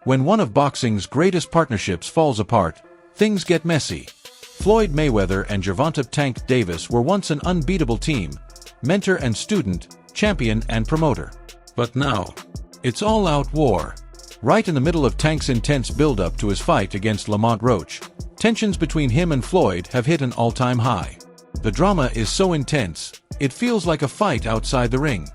When one of boxing's greatest partnerships falls apart, things get messy. Floyd Mayweather and Gervonta "Tank" Davis were once an unbeatable team, mentor and student, champion and promoter. But now, it's all-out war. Right in the middle of Tank's intense build-up to his fight against Lamont Roach, tensions between him and Floyd have hit an all-time high. The drama is so intense, it feels like a fight outside the ring.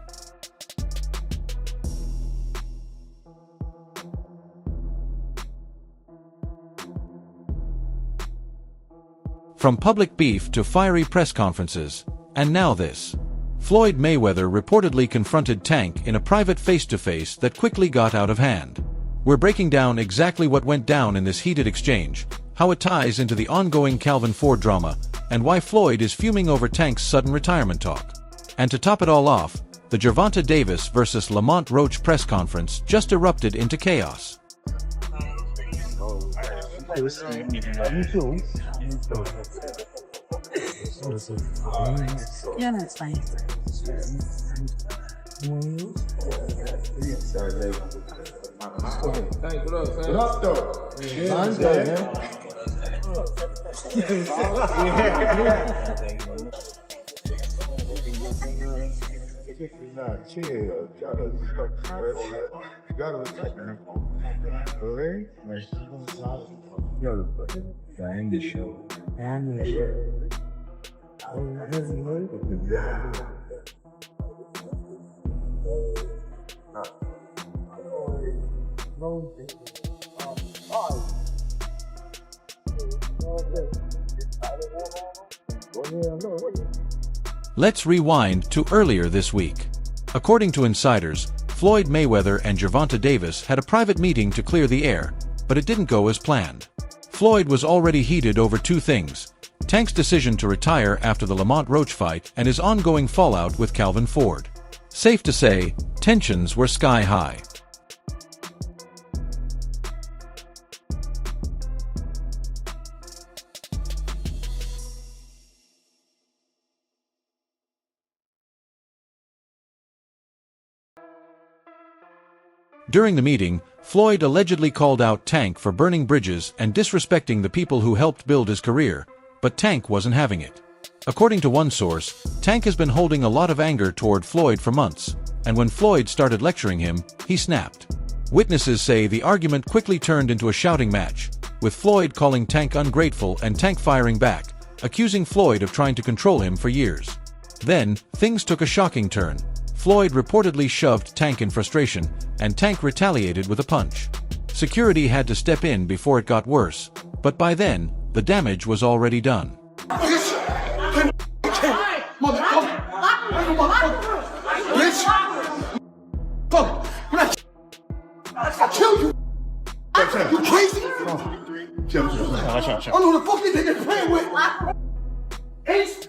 From public beef to fiery press conferences, and now this. Floyd Mayweather reportedly confronted Tank in a private face-to-face that quickly got out of hand. We're breaking down exactly what went down in this heated exchange, how it ties into the ongoing Calvin Ford drama, and why Floyd is fuming over Tank's sudden retirement talk. And to top it all off, the Gervonta Davis versus Lamont Roach press conference just erupted into chaos. Yeah, that's fine. What up, though? Mine's good, man. Nah, chill. You gotta respect him. Okay? And the show. And the show. Let's rewind to earlier this week. According to insiders, Floyd Mayweather and Gervonta Davis had a private meeting to clear the air, but it didn't go as planned. Floyd was already heated over two things: Tank's decision to retire after the Lamont Roach fight and his ongoing fallout with Calvin Ford. Safe to say, tensions were sky high. During the meeting, Floyd allegedly called out Tank for burning bridges and disrespecting the people who helped build his career, but Tank wasn't having it. According to one source, Tank has been holding a lot of anger toward Floyd for months, and when Floyd started lecturing him, he snapped. Witnesses say the argument quickly turned into a shouting match, with Floyd calling Tank ungrateful and Tank firing back, accusing Floyd of trying to control him for years. Then, things took a shocking turn. Floyd reportedly shoved Tank in frustration, and Tank retaliated with a punch. Security had to step in before it got worse, but by then, the damage was already done. I'll kill you! You crazy? I know the fuck you think they're playing with! Ace!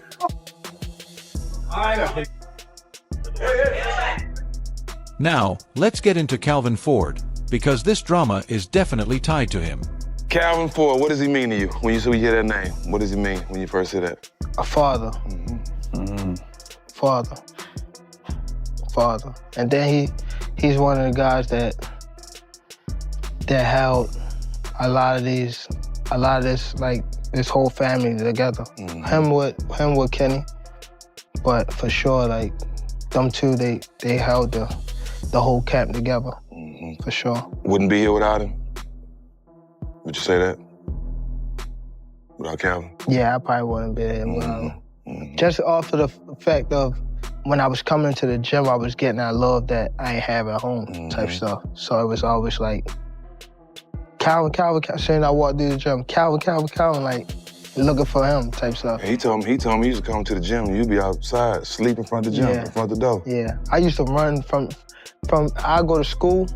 Now, let's get into Calvin Ford, because this drama is definitely tied to him. Calvin Ford, what does he mean to you when you hear that name? What does he mean when you first hear that? A father. Father. And then he's one of the guys that held a lot of this, like, this whole family together. Him with Kenny, but for sure, like, them two, they held the whole camp together, for sure. Wouldn't be here without him? Would you say that? Without Calvin? Yeah, I probably wouldn't be there without him. Just off of the fact of when I was coming to the gym, I was getting that love that I ain't have at home type stuff. So it was always like, Calvin, saying I walked through the gym, Calvin, like, looking for him type stuff. He told me he used to come to the gym and you'd be outside, sleep in front of the gym, in front of the door. Yeah, I used to run from I go to school,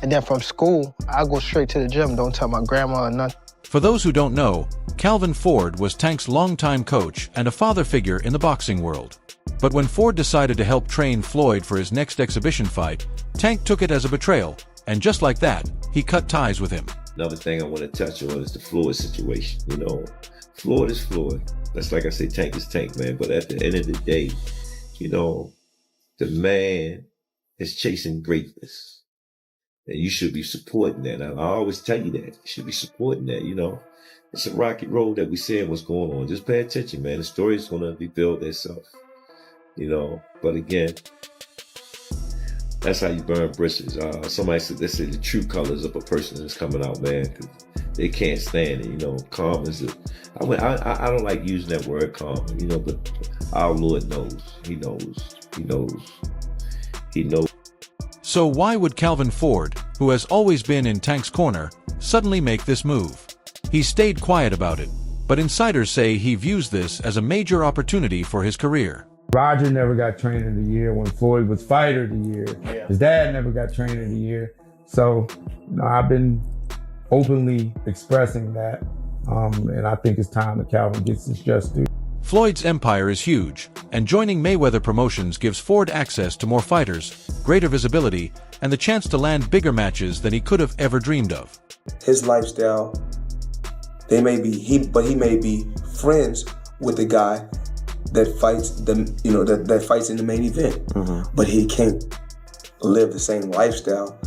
and then from school, I go straight to the gym, don't tell my grandma or nothing. For those who don't know, Calvin Ford was Tank's longtime coach and a father figure in the boxing world. But when Ford decided to help train Floyd for his next exhibition fight, Tank took it as a betrayal, and just like that, he cut ties with him. Another thing I want to touch on is the Floyd situation. You know, Floyd is Floyd. That's like I say, Tank is Tank, man. But at the end of the day, you know, the man is chasing greatness. And you should be supporting that. I always tell you that. You should be supporting that, you know. It's a rocky road that we saying what's going on. Just pay attention, man. The story's going to rebuild itself, you know. But again, that's how you burn bridges. Somebody said, they say the true colors of a person is coming out, man, because they can't stand it, you know. Calm is it. I don't like using that word calm, you know, but our Lord knows. He knows. He knows. He knows. So why would Calvin Ford, who has always been in Tank's corner, suddenly make this move? He stayed quiet about it, but insiders say he views this as a major opportunity for his career. Roger never got Trainer of the Year when Floyd was Fighter of the Year. Yeah. His dad never got Trainer of the Year. So, you know, I've been openly expressing that, and I think it's time that Calvin gets his just due. Floyd's empire is huge, and joining Mayweather Promotions gives Ford access to more fighters, greater visibility, and the chance to land bigger matches than he could have ever dreamed of. His lifestyle, he may be friends with the guy that fights that fights in the main event, but he can't live the same lifestyle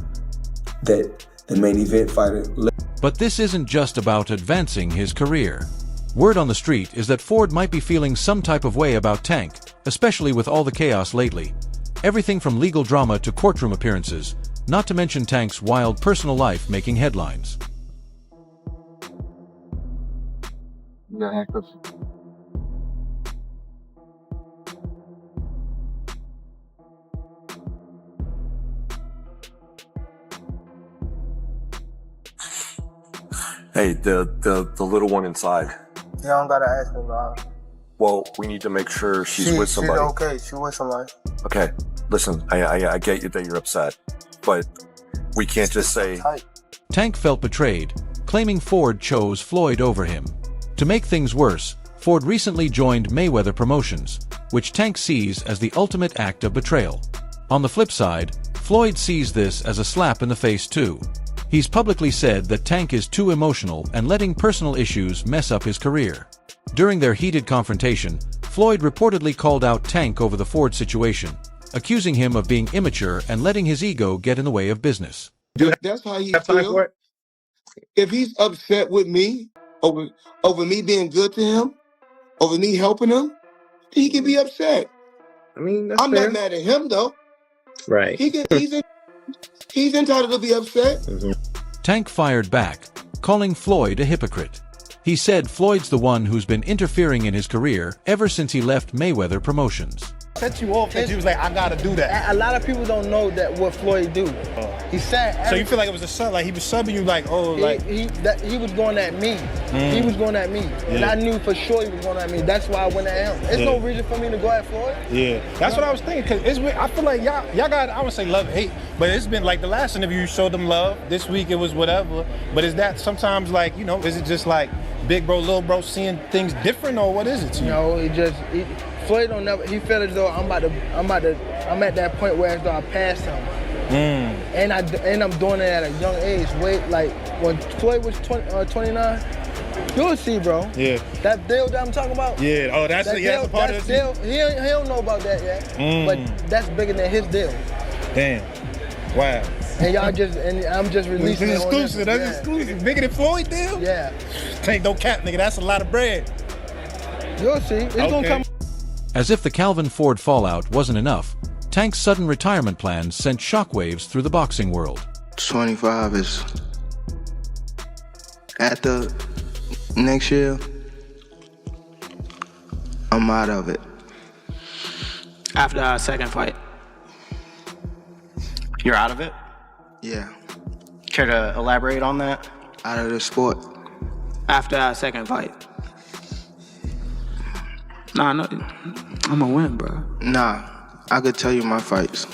that the main event fighter lives. But this isn't just about advancing his career. Word on the street is that Ford might be feeling some type of way about Tank, especially with all the chaos lately. Everything from legal drama to courtroom appearances, not to mention Tank's wild personal life making headlines. Hey, the little one inside. You don't gotta ask me, bro. Well, we need to make sure she's with somebody. She's okay. She's with somebody. Okay, listen, I get you that you're upset, but we can't just say... Tank felt betrayed, claiming Ford chose Floyd over him. To make things worse, Ford recently joined Mayweather Promotions, which Tank sees as the ultimate act of betrayal. On the flip side, Floyd sees this as a slap in the face too. He's publicly said that Tank is too emotional and letting personal issues mess up his career. During their heated confrontation, Floyd reportedly called out Tank over the Ford situation, accusing him of being immature and letting his ego get in the way of business. That's how he feels. If he's upset with me over me being good to him, over me helping him, he can be upset. I mean, I'm not mad at him though. Right. He's entitled to be upset. Tank fired back, calling Floyd a hypocrite. He said Floyd's the one who's been interfering in his career ever since he left Mayweather Promotions. Set you off that you was like, I gotta do that. A lot of people don't know that what Floyd do. He said. So you feel like it was a sub, like he was subbing you, like, oh, like he was going at me. He was going at me, and I knew for sure he was going at me. That's why I went at him. There's no reason for me to go at Floyd. Yeah, that's what I was thinking. Cause it's, I feel like y'all got, I would say love, hate, but it's been like the last interview you showed them love. This week it was whatever. But is that sometimes like, you know, is it just like big bro, little bro seeing things different, or what is it to you? No, Floyd don't never. He felt as though I'm at that point where as though I passed him, and I'm doing it at a young age. Like when Floyd was 29, you'll see, bro. Yeah. That deal that I'm talking about. Yeah. Oh, that's a part of deal. He don't know about that yet, but that's bigger than his deal. Damn. Wow. And I'm just releasing it. Exclusive. That's exclusive. Bigger than Floyd deal? Yeah. Ain't no cap, nigga. That's a lot of bread. You'll see. It's gonna come. As if the Calvin Ford fallout wasn't enough, Tank's sudden retirement plans sent shockwaves through the boxing world. 25 is at the next year. I'm out of it. After our second fight. You're out of it? Yeah. Care to elaborate on that? Out of the sport. After our second fight. Nah, no, I'm gonna win, bro. Nah, I could tell you my fights.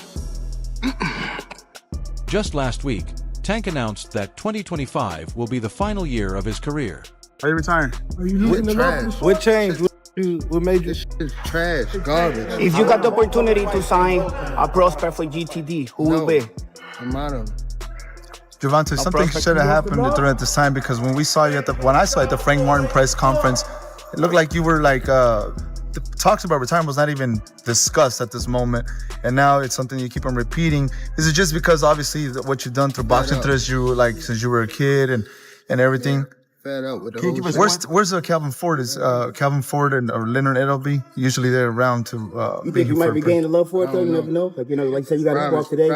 Just last week, Tank announced that 2025 will be the final year of his career. Are you retiring? Are you losing the love? What changed? What made you? It's trash, garbage. If you got the opportunity to sign a prospect for GTD, who will be? I'm out of it. Gervonta, something should have happened during this time, because when I saw you at the Frank Martin press conference, it looked like you were like talks about retirement was not even discussed at this moment, and now it's something you keep on repeating. Is it just because obviously what you've done through boxing since you were a kid and everything? Fed up with the Can you give us where's Calvin Ford? Is Calvin Ford and or Leonard Edelby? Usually they're around to. You think you might be gaining love for it though? You never know. Like like you said, you got to walk today.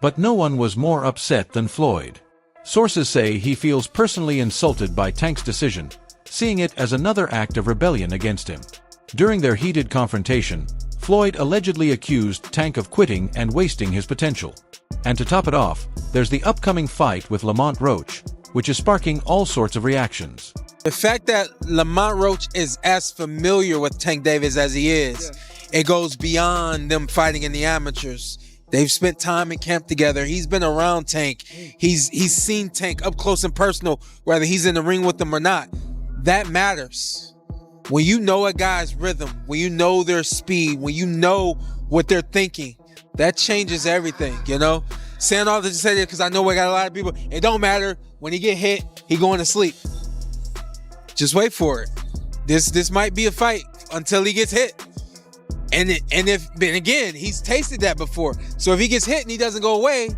But no one was more upset than Floyd. Sources say he feels personally insulted by Tank's decision, seeing it as another act of rebellion against him. During their heated confrontation, Floyd allegedly accused Tank of quitting and wasting his potential. And to top it off, there's the upcoming fight with Lamont Roach, which is sparking all sorts of reactions. The fact that Lamont Roach is as familiar with Tank Davis as he is, it goes beyond them fighting in the amateurs. They've spent time in camp together. He's been around Tank. He's seen Tank up close and personal, whether he's in the ring with them or not. That matters. When you know a guy's rhythm, when you know their speed, when you know what they're thinking, that changes everything, you know? Saying all this to say that because I know we got a lot of people. It don't matter. When he get hit, he going to sleep. Just wait for it. This might be a fight until he gets hit. And again, he's tasted that before. So if he gets hit and he doesn't go away,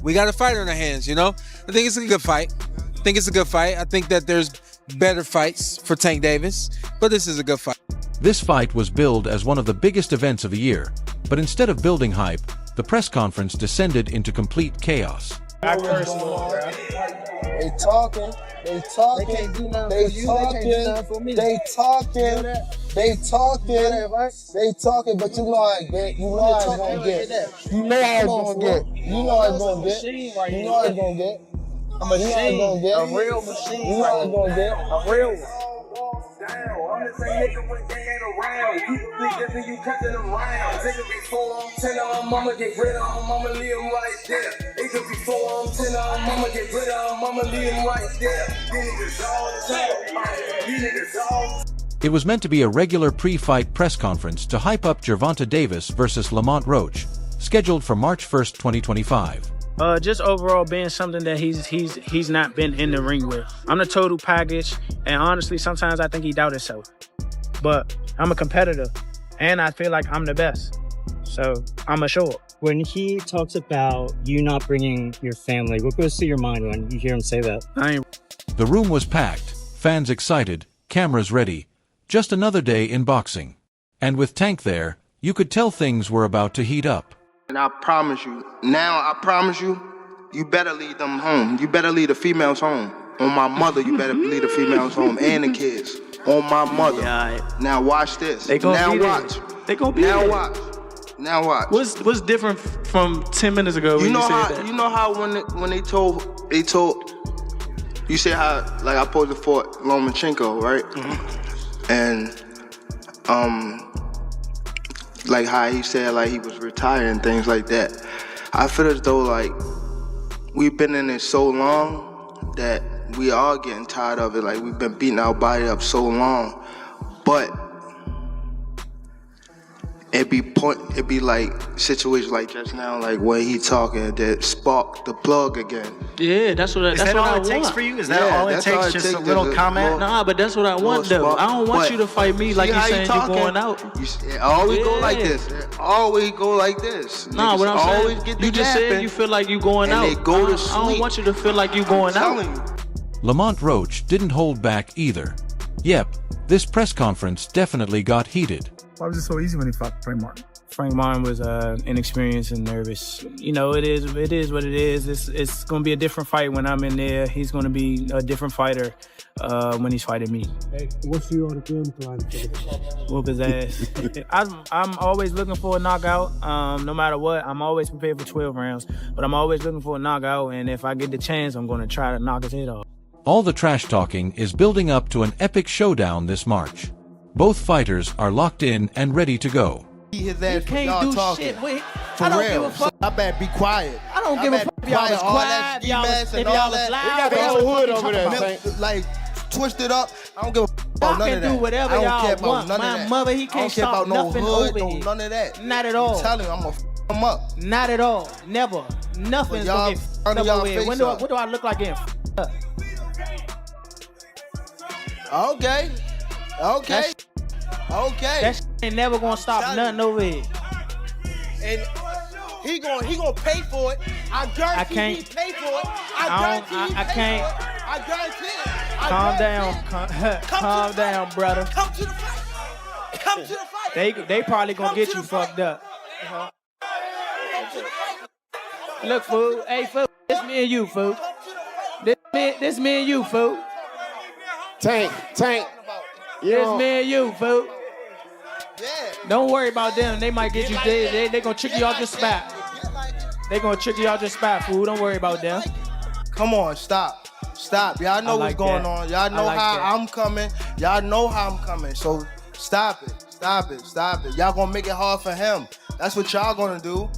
we got a fight on our hands, you know? I think it's a good fight. I think that there's better fights for Tank Davis, but this is a good fight. This fight was billed as one of the biggest events of the year, but instead of building hype, the press conference descended into complete chaos. They talking. They talking. But you know how it get. You know how it's gonna get. But he ain't gonna get a real machine. You know how it's gonna get a real one. I'm the same nigga when they ain't around. You think that you cutting them round. Take it before I'm 10 on mama, get rid of them, mama leave them right there. Take it before I'm 10 on mama, get rid of them, mama leave them right there. These niggas all the time. It was meant to be a regular pre-fight press conference to hype up Gervonta Davis versus Lamont Roach, scheduled for March 1st, 2025. Just overall being something that he's not been in the ring with. I'm the total package, and honestly, sometimes I think he doubt himself. But I'm a competitor, and I feel like I'm the best. So I'm assured. When he talks about you not bringing your family, what goes through your mind when you hear him say that? The room was packed, fans excited, cameras ready. Just another day in boxing. And with Tank there, you could tell things were about to heat up. And I promise you, you better lead them home. You better lead the females home. On my mother, you better lead the females home and the kids. On my mother. Now watch this. Now watch. They gonna be there. Now watch. What's different from 10 minutes ago when you said that? You know how when they told you say how like I posed for Lomachenko, right? Mm-hmm. And like how he said like he was retired and things like that. I feel as though like we've been in it so long that we are getting tired of it. Like we've been beating our body up so long, but it be like situations like just now, like when he talking that spark the plug again. Yeah, that's what I want. Is that all it takes for you? Is that all it takes? Just a little comment? Nah, but that's what I want though. I don't want you to fight me like you saying you're going out. It always go like this. It always go like this. Nah, what I'm always saying, get the you just said you feel like you going out. They go to sleep. I don't want you to feel like you going out. Lamont Roach didn't hold back either. Yep, this press conference definitely got heated. Why was it so easy when he fought Frank Martin? Frank Martin was inexperienced and nervous. You know, it is what it is. It's going to be a different fight when I'm in there. He's going to be a different fighter when he's fighting me. Hey, what's your game plan? Whoop his ass. I'm always looking for a knockout. No matter what, I'm always prepared for 12 rounds. But I'm always looking for a knockout, and if I get the chance, I'm going to try to knock his head off. All the trash talking is building up to an epic showdown this March. Both fighters are locked in and ready to go. His ass you can't do talking. Shit. Wait, for I don't real. Give a fuck. So I better be quiet. I don't give a fuck if y'all was quiet, if y'all was loud. We got the whole hood over there, like twisted up. I don't give a fuck about none of that. Y'all can do whatever y'all want. My mother, he can't stop nothing over here. None of that. Not at all. I'm telling you, I'm gonna f him up. Not at all. Never. Nothing's gonna get f***ed up over here. What do I look like getting f***ed up? Okay. Okay. That shit ain't never gonna stop nothing over here. And he gonna pay for it. I guarantee he pay for it. I guarantee it. Calm down. Calm down, brother. Come to the fight. Come to the fight. They probably gonna get you fucked up. Look, fool. Hey, fool. This me and you, fool. This me and you, fool. Tank. This me and you, fool. Don't worry about them. They might get you. They gonna trick you off your spot. They gonna trick you off your spot, fool. Don't worry about them. Come on, stop. Y'all know what's going on. Y'all know how I'm coming. Y'all know how I'm coming. So stop it. Y'all gonna make it hard for him. That's what y'all gonna do.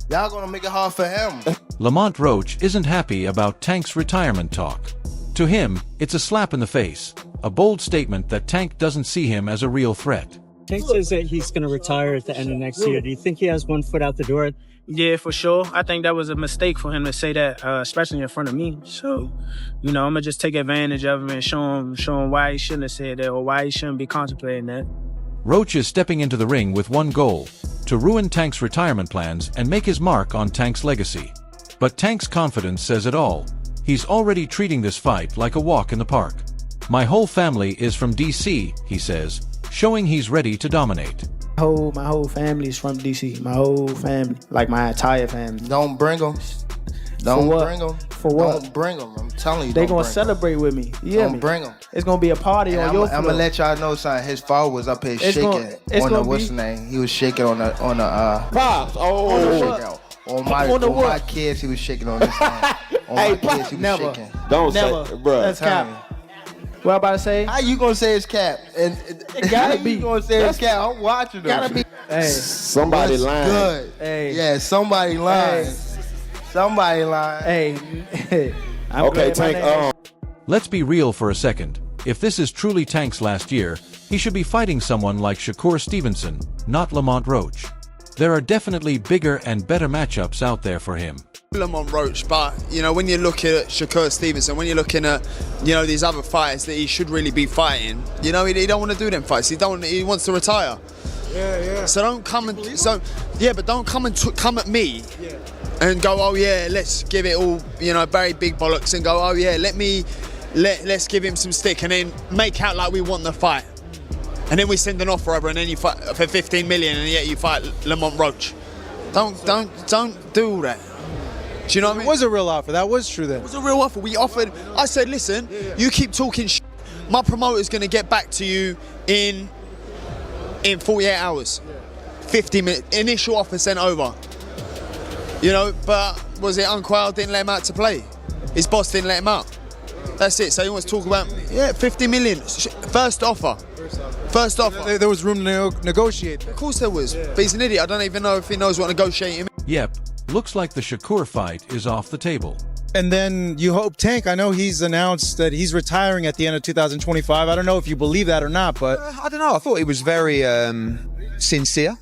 Y'all gonna make it hard for him. Lamont Roach isn't happy about Tank's retirement talk. To him, it's a slap in the face, a bold statement that Tank doesn't see him as a real threat. Tank says that he's going to retire at the end of next year. Do you think he has one foot out the door? Yeah, for sure. I think that was a mistake for him to say that, especially in front of me. So, I'm going to just take advantage of him and show him why he shouldn't have said that or why he shouldn't be contemplating that. Roach is stepping into the ring with one goal, to ruin Tank's retirement plans and make his mark on Tank's legacy. But Tank's confidence says it all. He's already treating this fight like a walk in the park. My whole family is from DC, he says, showing he's ready to dominate. My whole family is from DC. My whole family, like my entire family. Don't bring them. For what? Don't bring them. I'm telling you. They gonna celebrate with me. Don't bring them. It's gonna be a party on your floor. I'm gonna let y'all know something. His father was up here shaking on the what's the name? He was shaking on the Pops. On my kids, he was shaking on this thing. On my kids, he was shaking. Don't say, bro. That's cap. What I about to say? How you gonna say it's cap? And it gotta be. You gonna say it's cap? I'm watching them. Gotta be. Hey, somebody lying. Good. Hey. Yeah, somebody lying. Hey. Somebody lying. Hey. Okay, Tank. Let's be real for a second. If this is truly Tank's last year, he should be fighting someone like Shakur Stevenson, not Lamont Roach. There are definitely bigger and better matchups out there for him. Lamont Roach, but when you're looking at Shakur Stevenson, when you're looking at these other fighters that he should really be fighting, he don't want to do them fights. He wants to retire. Yeah. So don't come and but don't come at me and go, oh yeah, let's give it all very big bollocks and go, oh yeah, let's give him some stick and then make out like we want the fight. And then we send an offer over and then you fight for 15 million and yet you fight Lamont Roach. Don't do all that. Do you know what I mean? It was a real offer. That was true then. It was a real offer. We offered. I said, listen, you keep talking shit. My promoter's going to get back to you in 48 hours. 50 minutes. Initial offer sent over. But was it Unquile didn't let him out to play? His boss didn't let him out. That's it. So he wants to talk about, 50 million. First offer. There was room to negotiate. Of course there was. But he's an idiot. I don't even know if he knows what negotiating means. Yep. Looks like the Shakur fight is off the table. And then you hope Tank, I know he's announced that he's retiring at the end of 2025. I don't know if you believe that or not, but... I don't know. I thought he was very sincere.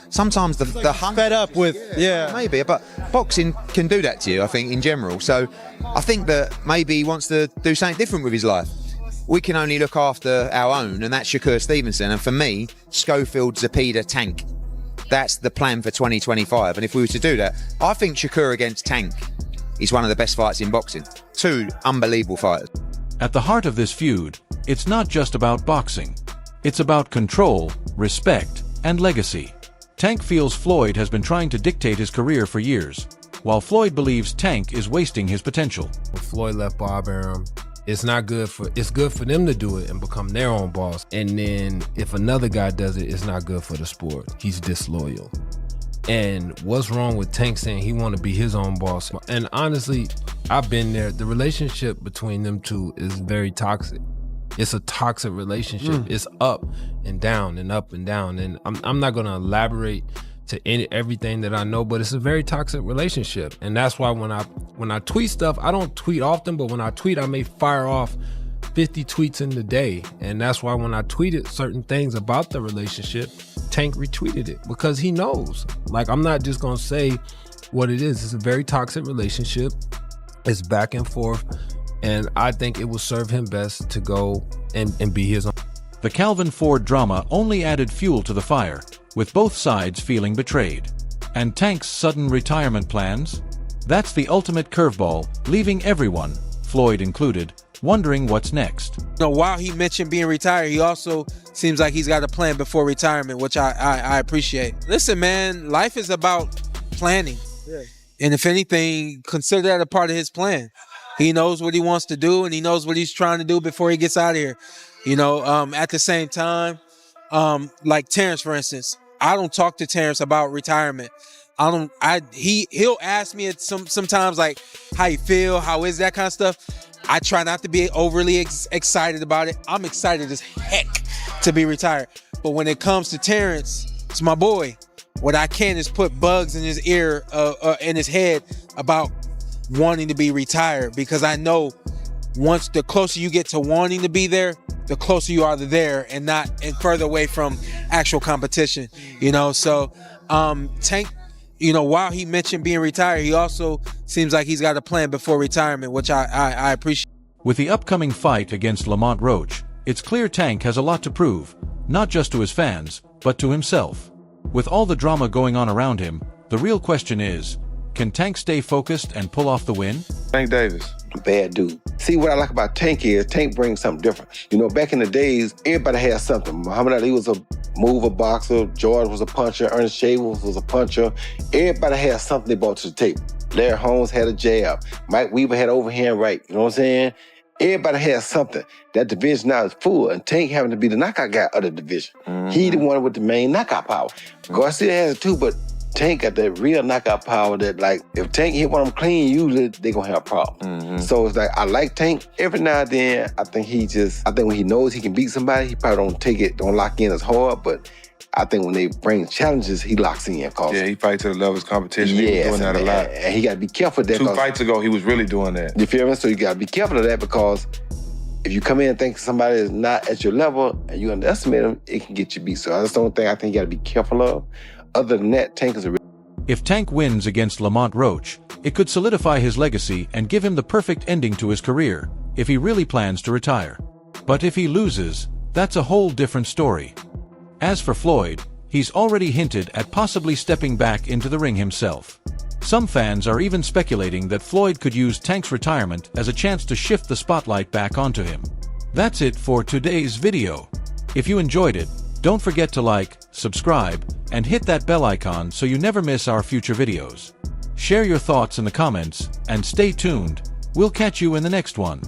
Sometimes the hunt... Fed up with... Yeah. Maybe, but boxing can do that to you, I think, in general. So I think that maybe he wants to do something different with his life. We can only look after our own, and that's Shakur Stevenson. And for me, Schofield, Zepeda, Tank. That's the plan for 2025. And if we were to do that, I think Shakur against Tank is one of the best fights in boxing. Two unbelievable fighters. At the heart of this feud, it's not just about boxing. It's about control, respect, and legacy. Tank feels Floyd has been trying to dictate his career for years, while Floyd believes Tank is wasting his potential. When Floyd left Bob Arum, it's good for them to do it and become their own boss. And then if another guy does it, it's not good for the sport. He's disloyal. And what's wrong with Tank saying he want to be his own boss? And honestly, I've been there. The relationship between them two is very toxic. It's a toxic relationship. It's up and down and up and down. And I'm not going to elaborate to everything that I know, but it's a very toxic relationship. And that's why when I tweet stuff, I don't tweet often, but when I tweet, I may fire off 50 tweets in the day. And that's why when I tweeted certain things about the relationship, Tank retweeted it because he knows. Like, I'm not just gonna say what it is. It's a very toxic relationship. It's back and forth. And I think it will serve him best to go and be his own. The Calvin Ford drama only added fuel to the fire, with both sides feeling betrayed. And Tank's sudden retirement plans? That's the ultimate curveball, leaving everyone, Floyd included, wondering what's next. While he mentioned being retired, he also seems like he's got a plan before retirement, which I appreciate. Listen, man, life is about planning. Yeah. And if anything, consider that a part of his plan. He knows what he wants to do, and he knows what he's trying to do before he gets out of here. At the same time, like Terrence, for instance, I don't talk to Terrence about retirement. He'll ask me sometimes like how you feel, how is that kind of stuff. I try not to be overly excited about it. I'm excited as heck to be retired. But when it comes to Terrence, it's my boy. What I can is put bugs in his ear, in his head about wanting to be retired, because I know once the closer you get to wanting to be there, the closer you are to there and further away from actual competition. So Tank, while he mentioned being retired, he also seems like he's got a plan before retirement, which I appreciate. With the upcoming fight against Lamont Roach, it's clear Tank has a lot to prove, not just to his fans, but to himself. With all the drama going on around him, the real question is, can Tank stay focused and pull off the win? Tank Davis. Bad dude. See, what I like about Tank is Tank brings something different. Back in the days, everybody had something. Muhammad Ali was a mover boxer. George was a puncher. Ernest Shaver was a puncher. Everybody had something they brought to the table. Larry Holmes had a jab. Mike Weaver had overhand right. You know what I'm saying? Everybody has something. That division now is full, and Tank having to be the knockout guy of the division. Mm-hmm. He the one with the main knockout power. Garcia has it too, but Tank got that real knockout power that, like, if Tank hit one of them clean, usually they gonna have a problem. Mm-hmm. So it's like, I like Tank. Every now and then, I think when he knows he can beat somebody, he probably don't lock in as hard, but I think when they bring challenges, he locks in. Yeah, he fights to the level of his competition. He was doing that a lot. And he gotta be careful of that. 2 fights ago, he was really doing that. You feel me? So you gotta be careful of that, because if you come in and think somebody is not at your level and you underestimate them, it can get you beat. So that's the only thing I think you gotta be careful of. Other than that, Tank is If Tank wins against Lamont Roach, it could solidify his legacy and give him the perfect ending to his career, if he really plans to retire. But if he loses, that's a whole different story. As for Floyd, he's already hinted at possibly stepping back into the ring himself. Some fans are even speculating that Floyd could use Tank's retirement as a chance to shift the spotlight back onto him. That's it for today's video. If you enjoyed it, don't forget to like, subscribe, and hit that bell icon so you never miss our future videos. Share your thoughts in the comments, and stay tuned. We'll catch you in the next one.